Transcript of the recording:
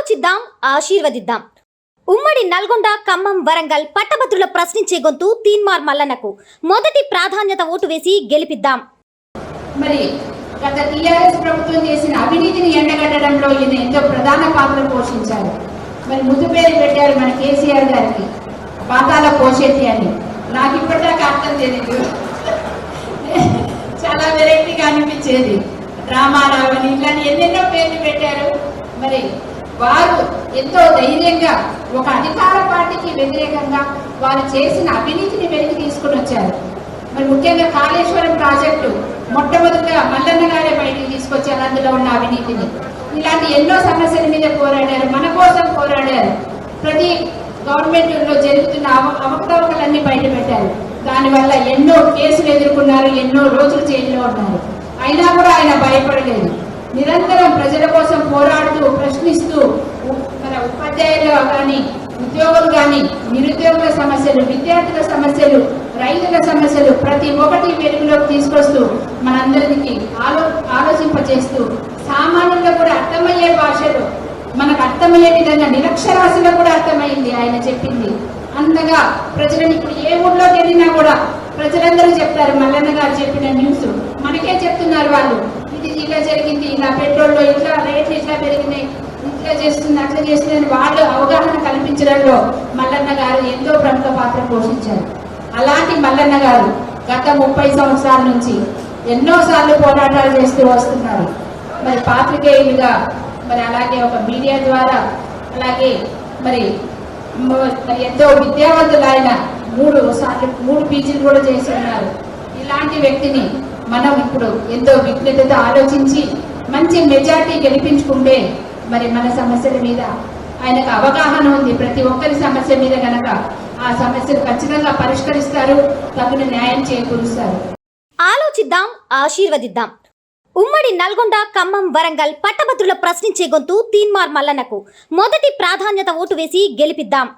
ఆలోచిద్దాం, ఆశీర్వదిద్దాం. ఉమ్మడి నల్గొండ, ఖమ్మం, వరంగల్ పట్టభద్రుల ప్రశ్నించే గొంతు తీన్మార్ మల్లన్నకు మొదటి ప్రాధాన్యత ఓటు వేసి గెలిపిద్దాం. మరి గత టీఆర్ఎస్ ప్రభుత్వం చేసిన అవినీతిని ఎండగట్టడంలో ఈయన ఎంతో ప్రధాన పాత్ర పోషించారు. మరి ముద్దు పేరు పెట్టారు మన కేసీఆర్ గారికి, పాతాల పోషెట్టి అని. నాకు ఇప్పటిదాకా అర్థం తెలియదు, చాలా వెరైటీగా అనిపించేది. రామారావు అని ఇట్లాంటి ఎన్నెన్నో పేర్లు పెట్టారు. మరి వారు ఎంతో ధైర్యంగా ఒక అధికార పార్టీకి వ్యతిరేకంగా వారు చేసిన అవినీతిని వెలికి తీసుకుని వచ్చారు. మరి ముఖ్యంగా కాళేశ్వరం ప్రాజెక్టు మొట్టమొదటిగా మల్లన్న గారే బయటికి తీసుకొచ్చారు, అందులో ఉన్న అవినీతిని. ఇలాంటి ఎన్నో సమస్యల మీద పోరాడారు, మన కోసం పోరాడారు. ప్రతి గవర్నమెంట్లో జరుగుతున్న అవకతవకలన్నీ బయట పెట్టారు. దానివల్ల ఎన్నో కేసులు ఎదుర్కొన్నారు, ఎన్నో రోజులు జైల్లో ఉన్నారు. అయినా కూడా ఆయన భయపడలేదు. నిరంతరం ప్రజల కోసం పోరాడుతూ ప్రశ్నిస్తూ మన ఉపాధ్యాయులు కానీ, ఉద్యోగులు కానీ, నిరుద్యోగుల సమస్యలు, విద్యార్థుల సమస్యలు, రైతుల సమస్యలు ప్రతి ఒక్కటి వెలుగులోకి తీసుకొస్తూ మనందరికి ఆలోచింపచేస్తూ సామాన్యుల్లో కూడా అర్థమయ్యే భాషలో మనకు అర్థమయ్యే విధంగా నిరక్షరాస్యులో కూడా అర్థమైంది ఆయన చెప్పింది. అంతగా ప్రజలను ఇప్పుడు ఏ ఊళ్ళోకి వెళ్ళినా కూడా ప్రజలందరూ చెప్తారు మల్లన్న గారు చెప్పిన న్యూస్ మనకే చెప్తున్నారు. వాళ్ళు ఇది ఇలా జరిగింది, ఇలా పెట్రోల్లో ఇట్లా రేట్లు ఇట్లా పెరిగినాయి, ఇట్లా చేస్తుంది, అట్లా చేస్తుంది అని వాళ్ళు అవగాహన కల్పించడంలో మల్లన్న గారు ఎంతో ప్రముఖ పాత్ర పోషించారు. అలాంటి మల్లన్న గారు గత 30 సంవత్సరాల నుంచి ఎన్నోసార్లు పోరాటాలు చేస్తూ వస్తున్నారు. మరి పాత్రికేయులుగా, మరి అలాగే ఒక మీడియా ద్వారా, అలాగే మరి ఎంతో విద్యావంతులు ఆయన 3 పీజీలు కూడా చేసి ఉన్నారు. ఇలాంటి వ్యక్తిని మనం ఇప్పుడు ఎంతో విజ్ఞతతో ఆలోచించి మంచి మెజార్టీ గెలిపించుకుంటే మరి మన సమస్యల మీద ఆయనకు అవగాహన ఉంది. ప్రతి ఒక్కరి సమస్య మీద కనుక ఆ సమస్యలు ఖచ్చితంగా పరిష్కరిస్తారు, తగిన న్యాయం చేకూరుస్తారు. ఆలోచిద్దాం, ఆశీర్వదిద్దాం. ఉమ్మడి నల్గొండ, ఖమ్మం, వరంగల్ పట్టభద్రుల ప్రశ్నించే గొంతు తీన్మార్ మల్లన్నకు మొదటి ప్రాధాన్యత ఓటు వేసి గెలిపిద్దాం.